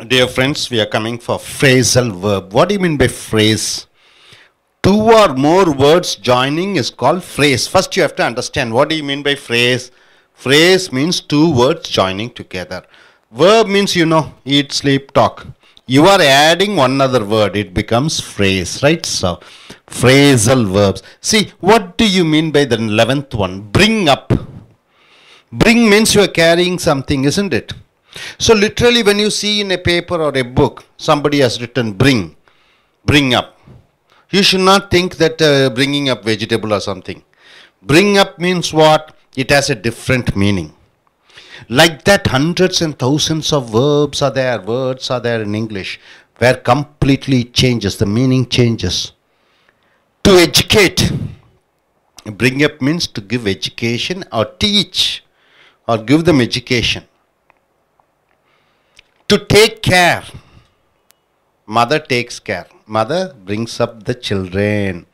Dear friends, we are coming for phrasal verb. What do you mean by phrase? Two or more words joining is called phrase. First you have to understand what do you mean by phrase. Phrase means two words joining together. Verb means eat, sleep, talk. You are adding one other word, it becomes phrase, right? So phrasal verbs. See, what do you mean by the 11th one? Bring up. Bring means you are carrying something, isn't it? So literally when you see in a paper or a book, somebody has written bring up. You should not think that bringing up vegetable or something. Bring up means what? It has a different meaning. Like that, hundreds and thousands of verbs are there, words are there in English, where completely changes, the meaning changes. To educate. Bring up means to give education or teach or give them education. To take care. Mother takes care. Mother brings up the children.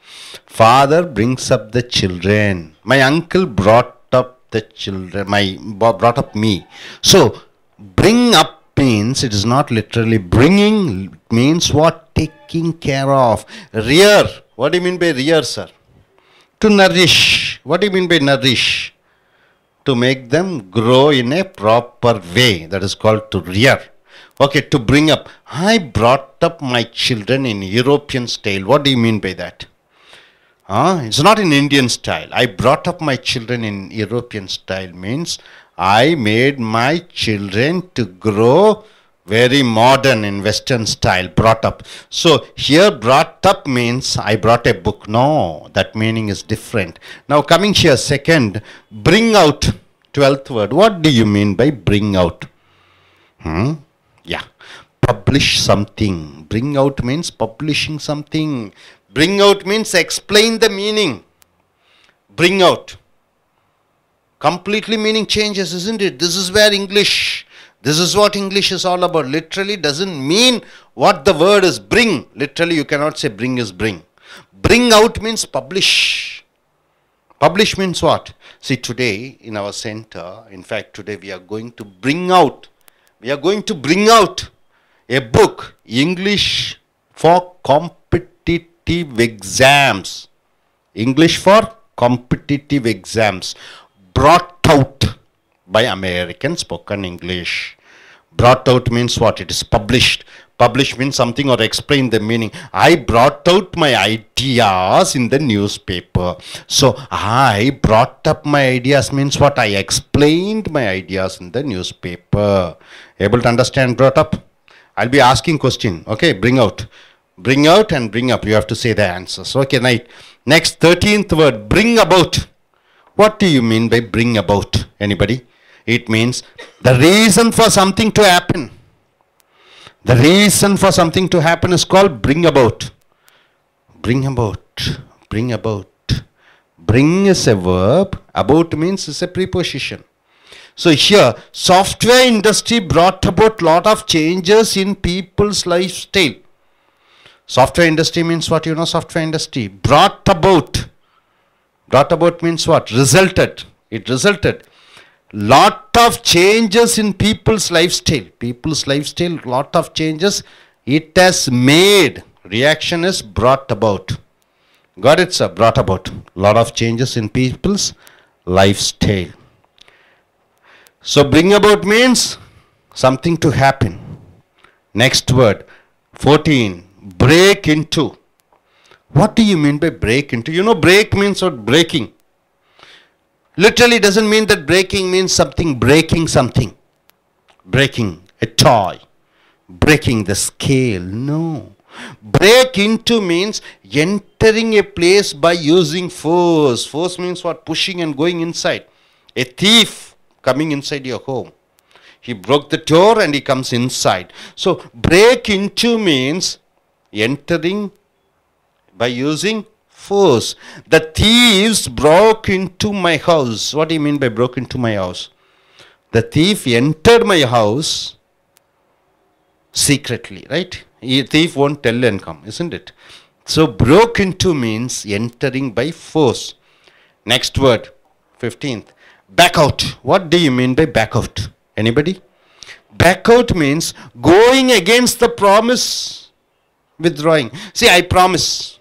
Father brings up the children. My uncle brought up the children. Brought up me. So, bring up means, it is not literally bringing, it means what? Taking care of. Rear. What do you mean by rear, sir? To nourish. What do you mean by nourish? To make them grow in a proper way. That is called to rear. Okay, to bring up. I brought up my children in European style. What do you mean by that? It's not in Indian style. I brought up my children in European style means I made my children to grow very modern in Western style, brought up. So here brought up means I brought a book. No, that meaning is different. Now coming here second, bring out, 12th word. What do you mean by bring out? Yeah, publish something. Bring out means publishing something. Bring out means explain the meaning. Bring out. Completely meaning changes, isn't it? This is where English, this is what English is all about. Literally doesn't mean what the word is bring. Literally you cannot say bring is bring. Bring out means publish. Publish means what? See, today in our center, in fact today we are going to bring out a book, English for competitive exams. English for competitive exams. Brought out by American Spoken English. Brought out means what? It is published. Publish means something or explain the meaning. I brought out my ideas in the newspaper. So, I brought up my ideas means what? I explained my ideas in the newspaper. Able to understand brought up? I'll be asking question. Okay, bring out. Bring out and bring up. You have to say the answers. Okay, right. Next, 13th word, bring about. What do you mean by bring about? Anybody? It means the reason for something to happen. The reason for something to happen is called bring about. Bring about. Bring about. Bring is a verb. About means is a preposition. So here, software industry brought about lot of changes in people's lifestyle. Software industry means what? Software industry. Brought about. Brought about means what? Resulted. It resulted. Lot of changes in people's lifestyle. People's lifestyle, lot of changes. It has made. Reaction is brought about. Got it, sir? Brought about. Lot of changes in people's lifestyle. So bring about means something to happen. Next word, 14. Break into. What do you mean by break into? Break means what? Breaking. Literally doesn't mean that breaking means something, breaking something. Breaking a toy. Breaking the scale. No. Break into means entering a place by using force. Force means what? Pushing and going inside. A thief coming inside your home. He broke the door and he comes inside. So break into means entering by using force. The thieves broke into my house. What do you mean by broke into my house? The thief entered my house secretly, right? A thief won't tell and come, isn't it? So broke into means entering by force. Next word, 15th. Back out. What do you mean by back out? Anybody? Back out means going against the promise, withdrawing. See, I promise.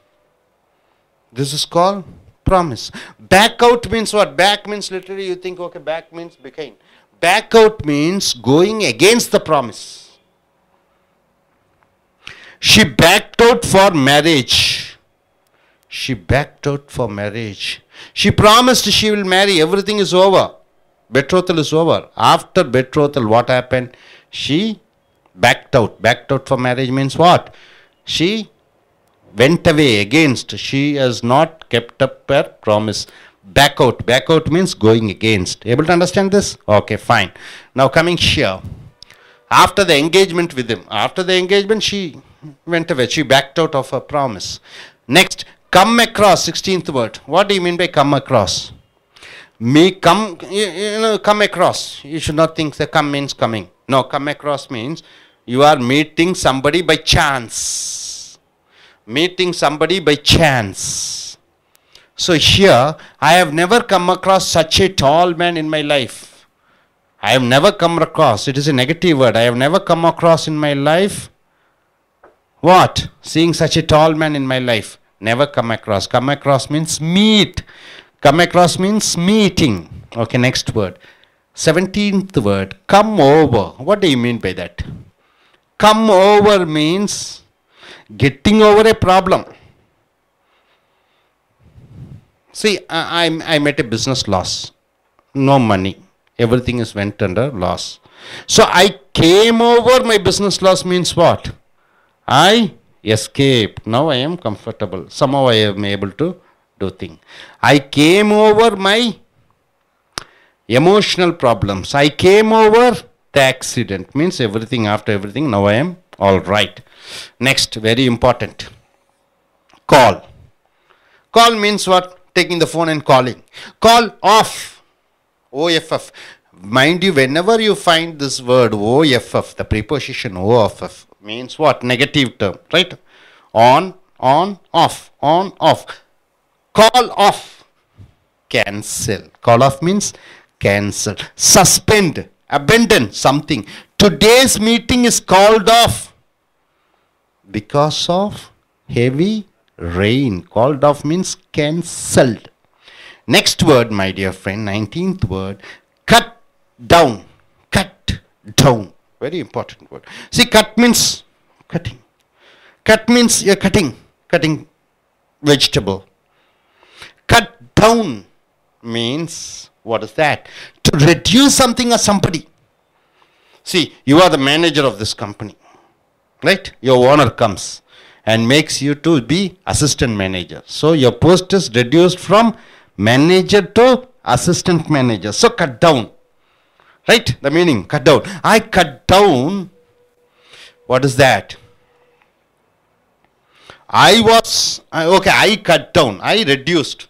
This is called promise. Back out means what? Back means literally you think, okay, back means behind. Back out means going against the promise. She backed out for marriage. She backed out for marriage. She promised she will marry. Everything is over. Betrothal is over. After betrothal, what happened? She backed out. Backed out for marriage means what? She went away against. She has not kept up her promise. Back out. Back out means going against. Able to understand this? Okay, fine. Now coming here. After the engagement with him. After the engagement, she went away. She backed out of her promise. Next, come across, 16th word. What do you mean by come across? Come across. You should not think that come means coming. No, come across means you are meeting somebody by chance. Meeting somebody by chance. So here, I have never come across such a tall man in my life. I have never come across. It is a negative word. I have never come across in my life. What? Seeing such a tall man in my life. Never come across. Come across means meet. Come across means meeting. Okay, next word. 17th word. Come over. What do you mean by that? Come over means getting over a problem. See, I met a business loss. No money. Everything is went under loss. So I came over my business loss means what? I escaped. Now I am comfortable. Somehow I am able to do things. I came over my emotional problems. I came over the accident. Means everything, after everything, now I am all right. Next, very important. Call. Call means what? Taking the phone and calling. Call off. OFF. Mind you, whenever you find this word OFF, the preposition OFF means what? Negative term, right? On, off, on, off. Call off. Cancel. Call off means cancel. Suspend. Abandon something. Today's meeting is called off because of heavy rain. Called off means cancelled. Next word, my dear friend, 19th word. Cut down. Cut down. Very important word. See, cut means cutting. Cut means you're cutting. Cutting vegetable. Cut down means, what is that? To reduce something or somebody. See, you are the manager of this company. Right? Your owner comes and makes you to be assistant manager. So your post is reduced from manager to assistant manager. So cut down. Right? The meaning, cut down. I cut down. What is that? I cut down. I reduced.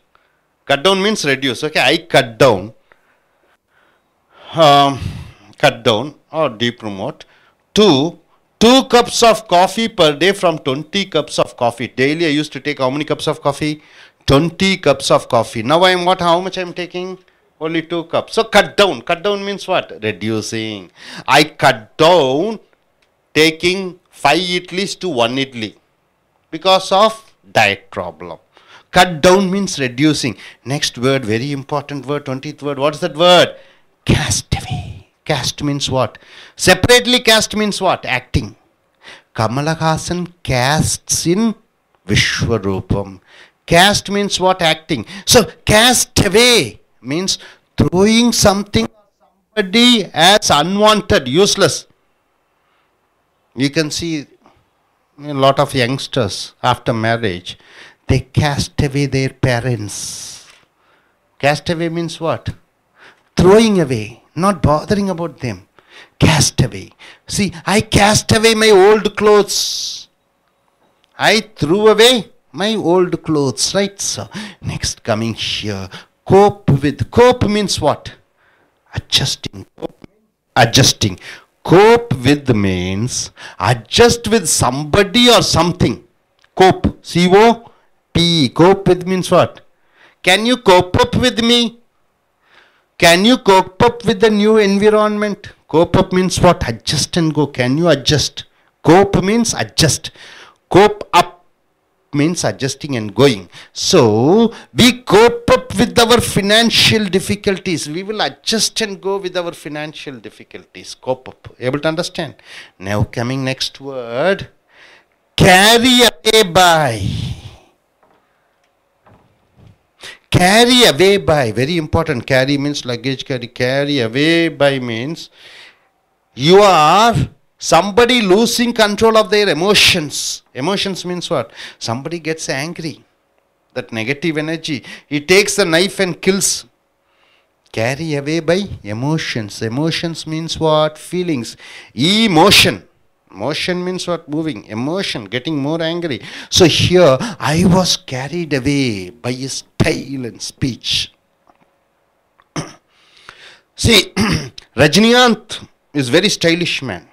Cut down means reduce. Okay, I cut down. Cut down or depromote to 2 cups of coffee per day from 20 cups of coffee. Daily I used to take how many cups of coffee? 20 cups of coffee. Now I am what? How much I am taking? Only 2 cups. So cut down. Cut down means what? Reducing. I cut down taking 5 idlis to 1 idli because of diet problem. Cut down means reducing. Next word, very important word, 20th word. What is that word? Cast away. Cast means what? Separately cast means what? Acting. Kamala Hassan casts in Vishwarupam. Cast means what? Acting. So cast away means throwing something or somebody as unwanted, useless. You can see a lot of youngsters after marriage, they cast away their parents. Cast away means what? Throwing away, not bothering about them. Cast away. See, I cast away my old clothes. I threw away my old clothes, right? So, next coming here, cope with. Cope means what? Adjusting. Adjusting. Cope with means adjust with somebody or something. Cope. C-O-P. Cope with means what? Can you cope up with me? Can you cope up with the new environment? Cope up means what? Adjust and go. Can you adjust? Cope means adjust. Cope up means adjusting and going. So, we cope up with our financial difficulties. We will adjust and go with our financial difficulties. Cope up. Able to understand? Now coming next word. Carry away by. Carry away by. Very important. Carry means luggage carry. Carry away by means you are somebody losing control of their emotions. Emotions means what? Somebody gets angry. That negative energy. He takes the knife and kills. Carry away by emotions. Emotions means what? Feelings. Emotion. Motion means what? Moving. Emotion. Getting more angry. So here, I was carried away by his style and speech. See, Rajinikanth is very stylish man.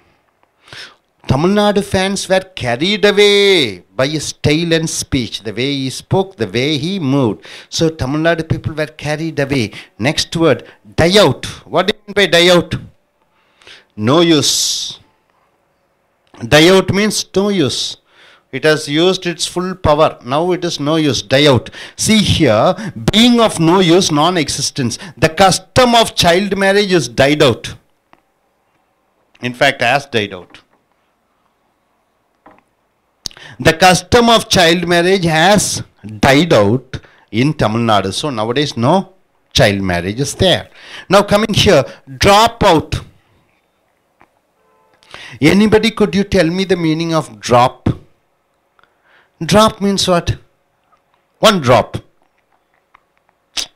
Tamil Nadu fans were carried away by his style and speech, the way he spoke, the way he moved. So Tamil Nadu people were carried away. Next word, die out. What do you mean by die out? No use. Die out means no use. It has used its full power. Now it is no use. Die out. See here, being of no use, non-existence. The custom of child marriage is died out. In fact, has died out. The custom of child marriage has died out in Tamil Nadu. So nowadays no child marriage is there. Now coming here, drop out. Anybody, could you tell me the meaning of drop? Drop means what? One drop.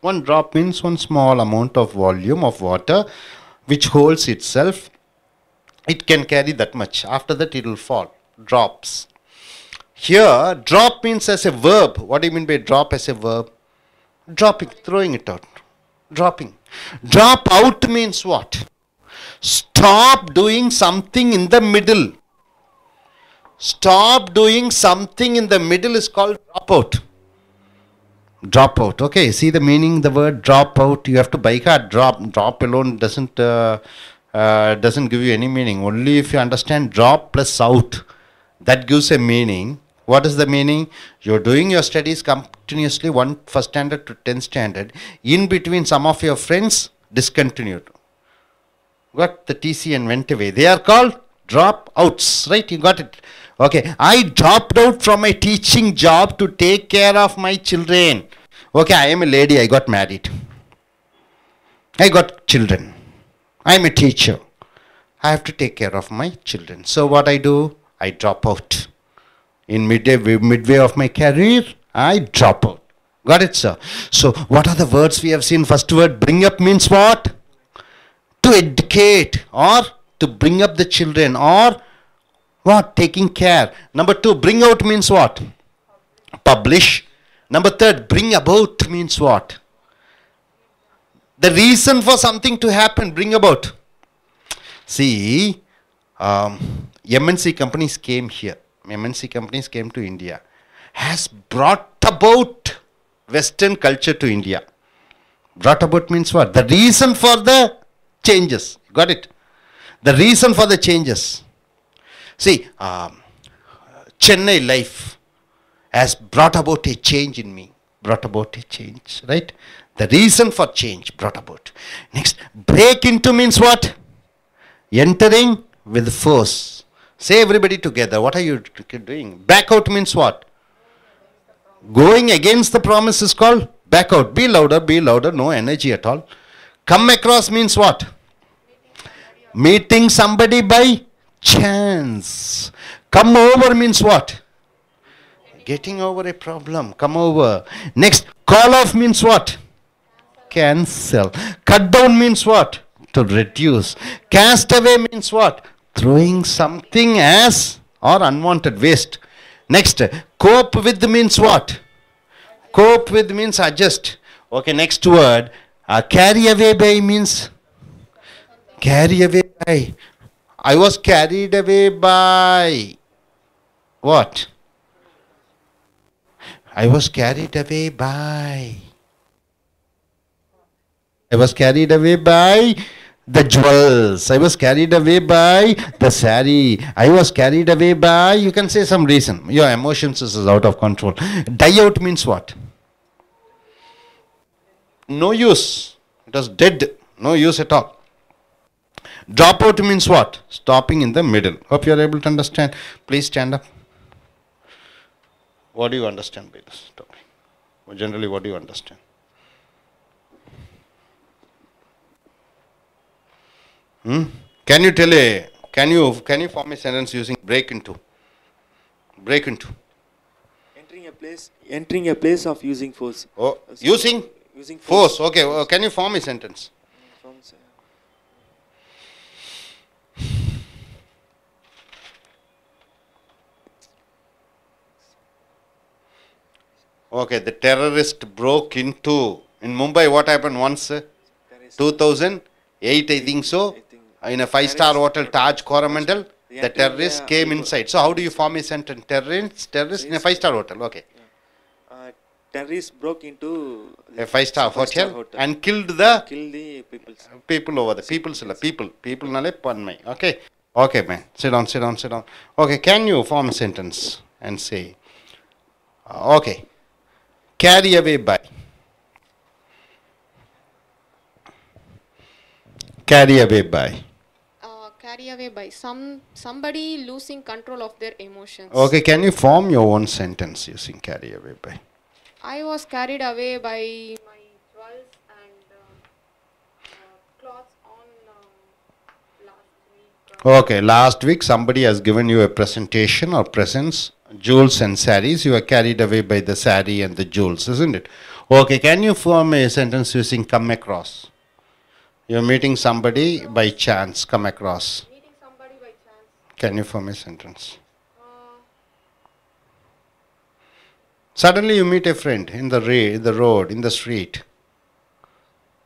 One drop means one small amount of volume of water which holds itself. It can carry that much. After that it will fall. Drops. Here, drop means as a verb. What do you mean by drop as a verb? Dropping, throwing it out. Dropping. Drop out means what? Stop doing something in the middle. Stop doing something in the middle is called drop out. Drop out. Okay, see the meaning, the word drop out. You have to buy a drop. Drop alone doesn't give you any meaning. Only if you understand drop plus out, that gives a meaning. What is the meaning? You're doing your studies continuously, first standard to 10th standard. In between, some of your friends discontinued. Got the TC and went away. They are called drop outs. Right? You got it. Okay. I dropped out from my teaching job to take care of my children. Okay. I am a lady. I got married. I got children. I am a teacher. I have to take care of my children. So what I do? I drop out. In midway of my career, I drop out. Got it, sir? So what are the words we have seen? First word, bring up means what? To educate or to bring up the children or what? Taking care. Number two, bring out means what? Publish. Number third, bring about means what? The reason for something to happen, bring about. See, MNC companies came here. MNC companies came to India. Has brought about Western culture to India. Brought about means what? The reason for the changes. Got it? The reason for the changes. See, Chennai life has brought about a change in me. Brought about a change, right? The reason for change brought about. Next, break into means what? Entering with force. Say everybody together. What are you doing? Back out means what? Going against the promise is called back out. Be louder, no energy at all. Come across means what? Meeting somebody by chance. Come over means what? Getting over a problem. Come over. Next, call off means what? Cancel. Cut down means what? To reduce. Cast away means what? Throwing something as or unwanted waste. Next, cope with means what? Cope with means adjust. Okay, next word. Carry away by means carry away by. I was carried away by what? I was carried away by. I was carried away by the jewels. I was carried away by the sari. I was carried away by, you can say some reason. Your emotions is out of control. Die out means what? No use. It was dead. No use at all. Drop out means what? Stopping in the middle. Hope you are able to understand. Please stand up. What do you understand by this topic? Generally, what do you understand? Can you tell a, can you form a sentence using break into? Break into. Entering a place of using force. Oh, using force. Okay. Can you form a sentence? Okay, the terrorist broke into, in Mumbai, what happened once? 2008, I think so. In a 5-star hotel, Taj Coromandel, the terrorists came inside. So how do you form a sentence? Terrorists in a 5-star hotel. Okay. Terrorists broke into a 5-star hotel and killed the people over the people nale panmai. Okay. Okay, man. Sit down. Okay, can you form a sentence and say, okay, carry away by. Carry away by. Carry away by somebody losing control of their emotions. Okay, can you form your own sentence using carry away by? I was carried away by my jewels and clothes on last week. Okay, last week somebody has given you a presentation or presents, jewels and saris. You are carried away by the sari and the jewels, isn't it? Okay, can you form a sentence using come across? You're meeting somebody by chance, come across. Meeting somebody by chance. Can you form a sentence? Suddenly you meet a friend in the road, in the street.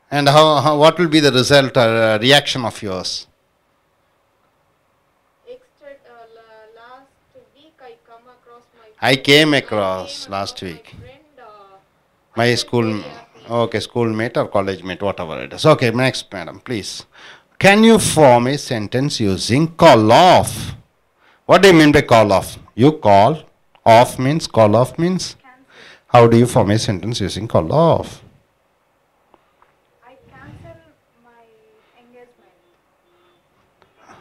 And what will be the result or reaction of yours? Last week I came across last week. My schoolmate or college mate, whatever it is. Okay, next, madam, please. Can you form a sentence using call off? What do you mean by call off? You call, off means, call off means? How do you form a sentence using call off? I cancel my engagement.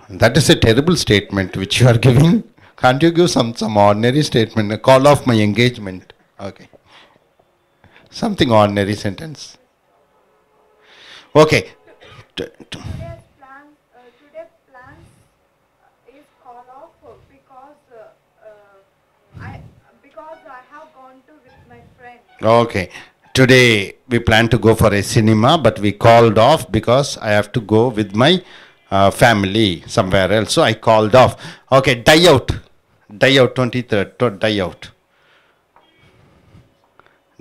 That is a terrible statement which you are giving. Can't you give some ordinary statement? Call off my engagement. Okay. Something ordinary sentence. Okay. Today's plans is call off because I have gone to with my friend. Okay. Today we plan to go for a cinema, but we called off because I have to go with my family somewhere else. So I called off. Okay, die out. Die out, 23rd. Die out.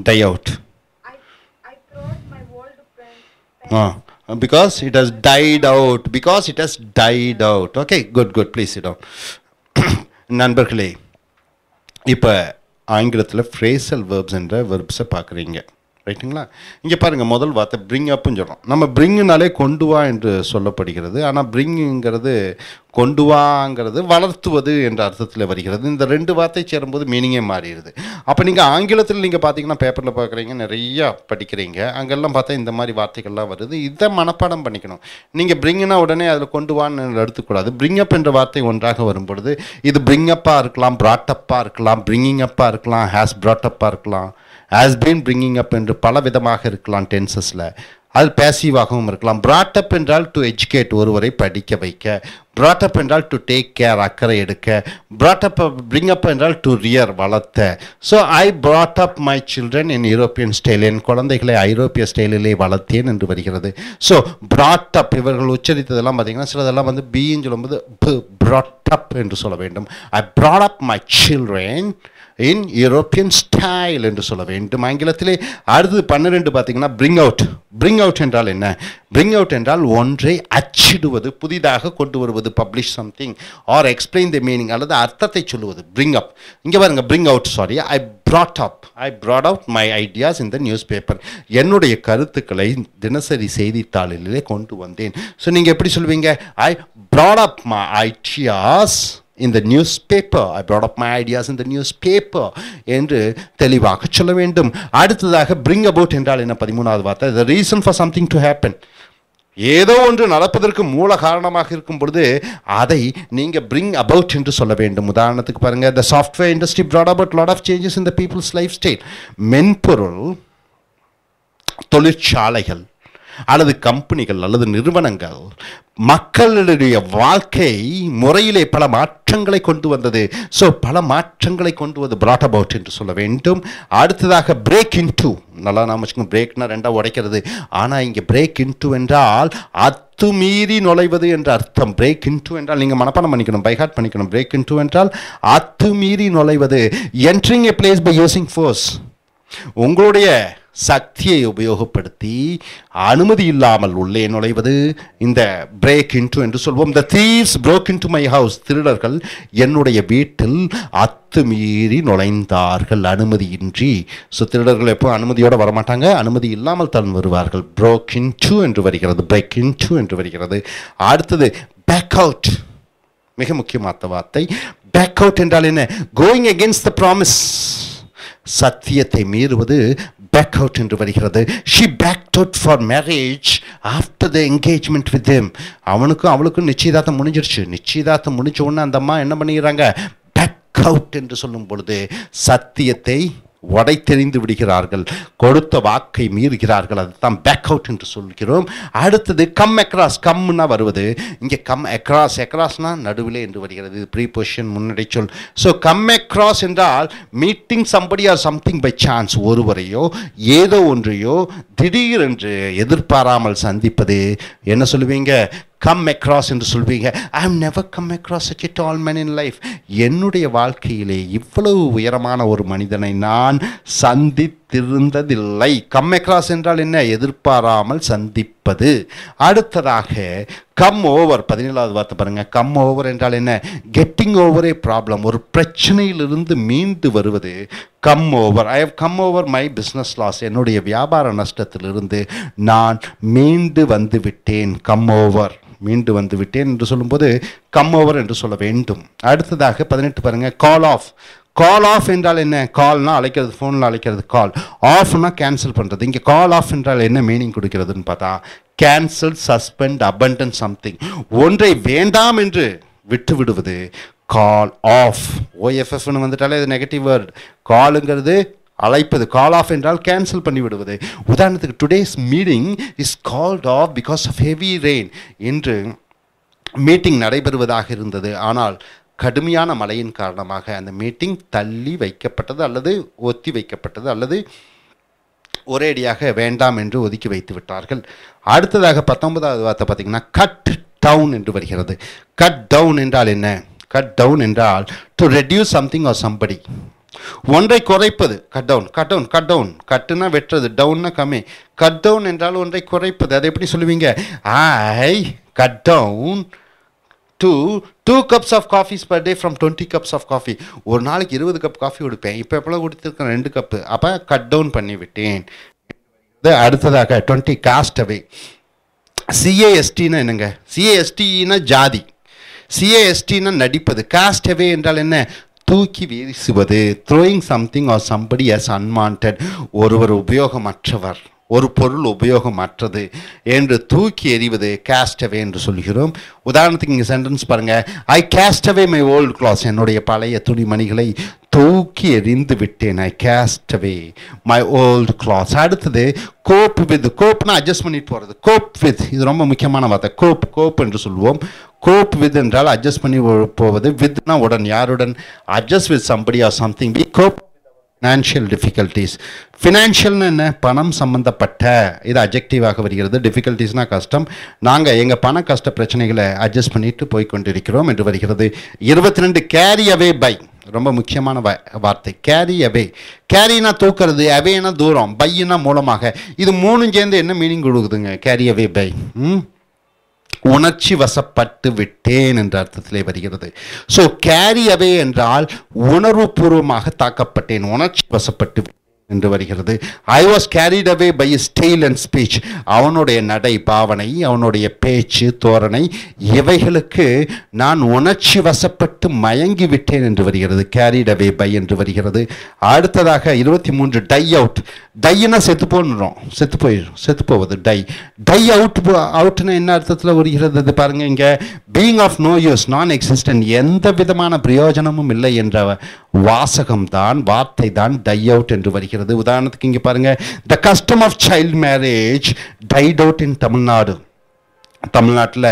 Die out. I brought my old friend. Because it has died out. Because it has died out. Okay, good. Please sit down. நண்பர்களே, இப்போ ஆங்கிலத்தில் phrasal verbs என்ற verbs பார்க்குறீங்க, ரைட்டுங்களா? இங்கே பாருங்கள், முதல் வார்த்தை bring upன்னு சொல்கிறோம். நம்ம bringனாலே கொண்டு வா என்று சொல்லப்படுகிறது. ஆனால் bringங்கிறது கொண்டு வாங்கிறது வளர்த்துவது என்ற அர்த்தத்தில் வருகிறது. இந்த ரெண்டு வார்த்தை சேரும்போது மீனிங்கே மாறிடுது. அப்போ நீங்கள் ஆங்கிலத்தில் நீங்கள் பார்த்தீங்கன்னா பேப்பரில் பார்க்குறீங்க, நிறையா படிக்கிறீங்க, அங்கெல்லாம் பார்த்தா இந்த மாதிரி வார்த்தைகள்லாம் வருது. இதை மனப்பாடம் பண்ணிக்கணும். நீங்கள் bringனா உடனே அதில் கொண்டு வான்னு எடுத்துக்கூடாது. bring up என்ற வார்த்தை ஒன்றாக வரும்பொழுது இது bring upஆக இருக்கலாம், brought upஆக இருக்கலாம், bringing upஆக இருக்கலாம், has brought upஆக இருக்கலாம், has been bringing up என்று பல விதமாக இருக்கலாம் டென்சஸில். அது பேசிவாகவும் இருக்கலாம். brought up என்றால் டு எஜுகேட், ஒருவரை படிக்க வைக்க. brought up என்றால் டு டேக் கேர், அக்கறை எடுக்க. brought up, bring up என்றால் டு ரியர், வளர்த்த. So I brought up my children in European style, என் குழந்தைகளை ஐரோப்பிய ஸ்டைலிலே வளர்த்தேன் என்று வருகிறது. ஸோ brought up, இவர்கள் உச்சரித்ததெல்லாம் பார்த்தீங்கன்னா சிலதெல்லாம் வந்து பின்னு சொல்லும்போது brought up என்று சொல்ல வேண்டும். I brought up my children in European style என்று சொல்ல வேண்டும் ஆங்கிலத்திலே. அடுத்து 12 பார்த்தீங்கன்னா bring out. bring out என்றால் என்ன? bring out என்றால் ஒன்றை அச்சிடுவது, புதிதாக கொண்டு வருவது, publish something or explain the meaning, அல்லது அர்த்தத்தை சொல்லுவது. bring up. இங்கே பாருங்க, bring out, sorry, I brought out my ideas in the newspaper. என்னுடைய கருத்துக்களை தினசரி செய்தித்தாளிலே கொண்டு வந்தேன். ஸோ நீங்கள் எப்படி சொல்லுவீங்க? I brought up my ideas in the newspaper. I brought up my ideas in the newspaper என்று தெளிவாக சொல்ல வேண்டும். அடுத்ததாக bring about என்றால் என்ன? 13வது வார்த்தை, the reason for something to happen. ஏதோ ஒன்று நடப்பதற்கு மூல காரணமாக இருக்கும் பொழுது அதை நீங்கள் bring about என்று சொல்ல வேண்டும். உதாரணத்துக்கு பாருங்கள், the software industry brought about lot of changes in the people's lifestyle. மென்பொருள் தொழிற்சாலைகள் அல்லது கம்பெனிகள் அல்லது நிறுவனங்கள் மக்களுடைய வாழ்க்கை முறையிலே பல மாற்றங்களை கொண்டு வந்தது. ஸோ பல மாற்றங்களை கொண்டு வந்து brought about என்று சொல்ல வேண்டும். அடுத்ததாக break into, நல்லா நாம வச்சுக்கோங்க, பிரேக்னா ரெண்டாக உடைக்கிறது. ஆனால் இங்கே break into என்றால் அத்துமீறி நுழைவது என்ற அர்த்தம். break into என்றால் நீங்கள் மனப்பாடம் பண்ணிக்கணும், பை ஹார்ட் பண்ணிக்கணும். break into என்றால் அத்துமீறி நுழைவது. entering a place by using force, உங்களுடைய சக்தியை உபயோகப்படுத்தி அனுமதி இல்லாமல் உள்ளே நுழைவது இந்த break into என்று சொல்வோம். the thieves broke into my house, திருடர்கள் என்னுடைய வீட்டில் அத்துமீறி நுழைந்தார்கள் அனுமதியின்றி. ஸோ திருடர்கள் எப்போ அனுமதியோடு வரமாட்டாங்க, அனுமதி இல்லாமல் தான் வருவார்கள். broke into என்று வருகிறது, break into என்று வருகிறது. அடுத்தது back out, மிக முக்கியமான வார்த்தை. back out என்றால் என்ன? going against the promise, சத்தியத்தை மீறுவது back out என்று வருகிறது. she backed out for marriage after the engagement with him. அவனுக்கும் அவளுக்கும் நிச்சயதார்த்தம் முடிஞ்சிருச்சு. நிச்சயதார்த்தம் முடிஞ்ச உடனே அந்த அம்மா என்ன பண்ணிடுறாங்க? back out என்று சொல்லும் பொழுது சத்தியத்தை உடைத்தெறிந்து விடுகிறார்கள், கொடுத்த வாக்கை மீறுகிறார்கள். அதுதான் பேக் அவுட் என்று சொல்கிறோம். அடுத்தது கம் அக்ராஸ், கம்னா வருவது. இங்கே கம் அக்ராஸ், அக்ராஸ்னா நடுவிலே என்று வருகிறது. இது ப்ரீபொசிஷன், முன்னடை சொல். ஸோ கம் அக்ராஸ் என்றால் meeting somebody or something by chance, ஒருவரையோ ஏதோ ஒன்றையோ திடீரென்று எதிர்பாராமல் சந்திப்பது என்ன சொல்லுவீங்க? கம் அக்ராஸ் என்று சொல்வீங்க. I have never come across such a tall man in life, என்னுடைய வாழ்க்கையிலே இவ்வளவு உயரமான ஒரு மனிதனை நான் சந்தித்திருந்ததில்லை. கம் அக்ராஸ் என்றால் என்ன? எதிர்பாராமல் சந்திப்பது. அடுத்ததாக கம் ஓவர், 17வது வார்த்தை பாருங்க. கம் ஓவர் என்றால் என்ன? கெட்டிங் ஓவர் ஏ ப்ராப்ளம், ஒரு பிரச்சனையிலிருந்து மீண்டு வருவது. Come over, I have come over my business loss, என்னுடைய வியாபார நஷ்டத்திலிருந்து நான் மீண்டு வந்து விட்டேன். கம் ஓவர், மீண்டு வந்து விட்டேன் என்று சொல்லும்போது கம் ஓவர் என்று சொல்ல வேண்டும். அடுத்ததாக 18 பாருங்க. கால் ஆஃப், கால் ஆஃப் என்றால் என்ன? கால்னா அழைக்கிறது, ஃபோனில் அழைக்கிறது. கால் ஆஃப்னா கேன்சல் பண்ணுறது. இங்கே கால் ஆஃப் என்றால் என்ன மீனிங் கொடுக்கிறதுன்னு பார்த்தா, கேன்சல், சஸ்பெண்ட், அபண்டன் சம்திங், ஒன்றை வேண்டாம் என்று விட்டு விடுவது. கால் ஆஃப், ஓஎஃப்எஃப்னு வந்துட்டாலே அது நெகட்டிவ் வேர்டு. காலுங்கிறது அழைப்பது, கால் ஆஃப் என்றால் கேன்சல் பண்ணி விடுவது. உதாரணத்துக்கு today's meeting is called off because of heavy rain. இன்று மீட்டிங் நடைபெறுவதாக இருந்தது, ஆனால் கடுமையான மழையின் காரணமாக அந்த மீட்டிங் தள்ளி வைக்கப்பட்டது அல்லது ஒத்தி வைக்கப்பட்டது அல்லது ஒரேடியாக வேண்டாம் என்று ஒதுக்கி வைத்து விட்டார்கள். அடுத்ததாக 19வது வார்த்தை பார்த்தீங்கன்னா கட் டவுன் என்று வருகிறது. கட் டவுன் என்றால் என்ன? கட் டவுன் என்றால் to reduce something or somebody, ஒன்றை குறைப்பது. Cut down, cut down, cut down. கட்டுனா வெட்டுறது, டவுன்னா கம்மி. கட் டவுன் என்றால் ஒன்றை குறைப்பது. அதை எப்படி சொல்லுவீங்க? ஐ cut down to 2 cups of coffee per day from 20 cups of coffee. ஒரு நாளைக்கு 20 கப் காஃபி குடிப்பேன், இப்போ எப்போலாம் குடித்திருக்கேன் 2 கப்பு. அப்போ கட் டவுன் பண்ணி விட்டேன். அடுத்ததாக 20 காஸ்ட் அவே. சிஏஎஸ்டின்னா என்னங்க? சிஏஎஸ்டினா ஜாதி, சிஏஎஸ்டினா நடிப்பது. காஸ்ட் அவே என்றால் என்ன? தூக்கி வீசுவது. Throwing something or somebody as unwanted, ஒருவர் உபயோகமற்றவர், ஒரு பொருள் உபயோகமற்றது என்று தூக்கி எறிவது கேஸ்ட் அவே என்று சொல்கிறோம். உதாரணத்துக்கு இங்கே சென்டென்ஸ் பாருங்கள். I cast away my old clothes, என்னுடைய பழைய துணிமணிகளை தூக்கி எறிந்து விட்டேன். I cast away my old clothes. அடுத்தது கோப் வித். கோப்னா அட்ஜஸ்ட் பண்ணிட்டு போகிறது. கோப் வித், இது ரொம்ப முக்கியமான வார்த்தை. கோப், கோப் என்று சொல்வோம். கோப் வித் என்றால் அட்ஜஸ்ட் பண்ணி போவது. வித்னா உடன், யாருடன்? Adjust with somebody or something. We cope financial difficulties. ஃபினான்ஷியல்னு என்ன? பணம் சம்பந்தப்பட்ட, இது அப்ஜெக்டிவாக வருகிறது. டிஃபிகல்ட்டிஸ்னால் கஷ்டம். நாங்கள் எங்கள் பண கஷ்ட பிரச்சனைகளை அட்ஜஸ்ட் பண்ணிட்டு போய் கொண்டிருக்கிறோம் என்று வருகிறது. 22 கேரி அவே பை, ரொம்ப முக்கியமான வார்த்தை. கேரி அவே, கேரினா தூக்கிறது, அவேனா தூரம், பையினா மூலமாக. இது மூணும் சேர்ந்து என்ன மீனிங் கொடுக்குதுங்க? Carry away by. உணர்ச்சி வசப்பட்டு விட்டேன் என்ற அர்த்தத்திலே வருகிறது. ஸோ கேரி அவே என்றால் உணர்வுபூர்வமாக தாக்கப்பட்டேன், உணர்ச்சி வசப்பட்டு என்று வருகிறது. I was carried away by style and speech. அவனுடைய நடை பாவனை, அவனுடைய பேச்சு தோரணை, இவைகளுக்கு நான் உணர்ச்சி வசப்பட்டு மயங்கி விட்டேன் என்று வருகிறது. கேரிட் அவே பை என்று வருகிறது. அடுத்ததாக 23 டை அவுட். டைனா செத்து போடுறோம், செத்து போவது டை. டை அவுட்னா என்ன அர்த்தத்தில் வருகிறது அது பாருங்க. இங்கே பீயிங் ஆஃப் நோ யூஸ், நான் எக்ஸிஸ்டன்ட், எந்த விதமான பிரயோஜனமும் இல்லை என்ற வாசகம்தான், வார்த்தை தான் டை அவுட் என்று வருகிறது. உதாரணத்துக்கு இங்கே பாருங்க, the custom of child marriage died out in Tamil Nadu. தமிழ்நாட்டில்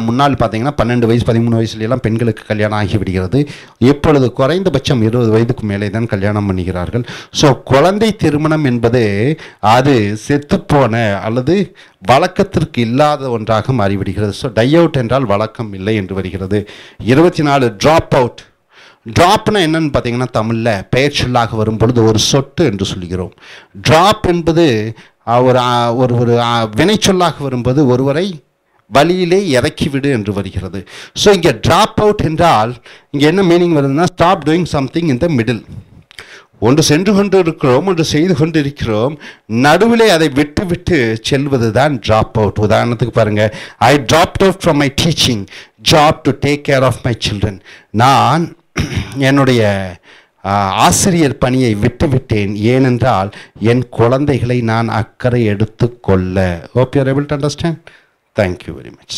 முன்னால் பார்த்தீங்கன்னா 12 வயசு 13 வயசுலாம் பெண்களுக்கு கல்யாணம் ஆகிவிடுகிறது. இப்பொழுது குறைந்தபட்சம் 20 வயதுக்கு மேலே தான் கல்யாணம் பண்ணுகிறார்கள். ஸோ குழந்தை திருமணம் என்பது அது செத்துப்போன அல்லது வழக்கத்திற்கு இல்லாத ஒன்றாக மாறிவிடுகிறது. ஸோ டை அவுட் என்றால் வழக்கம் இல்லை என்று வருகிறது. 24 ட்ராப் அவுட். ட்ராப்னா என்னன்னு பார்த்தீங்கன்னா தமிழில் பெயர் சொல்லாக வரும்பொழுது ஒரு சொட்டு என்று சொல்கிறோம். ட்ராப் என்பது ஒரு வினைச்சொல்லாக வரும்போது ஒருவரை வழியிலே இறக்கிவிடு என்று வருகிறது. ஸோ இங்கே ட்ராப் அவுட் என்றால் இங்கே என்ன மீனிங் வருதுன்னா, stop doing something in the middle. ஒன்று சென்று கொண்டு இருக்கிறோம், ஒன்று செய்து கொண்டு இருக்கிறோம், நடுவிலே அதை விட்டு விட்டு செல்வது தான் ட்ராப் அவுட். உதாரணத்துக்கு பாருங்கள், I dropped out from my teaching job to take care of my children. நான் என்னுடைய ஆசிரியர் பணியை விட்டுவிட்டேன், ஏனென்றால் என் குழந்தைகளை நான் அக்கறை எடுத்து கொள்ள. Hope you are able to understand. Thank you very much.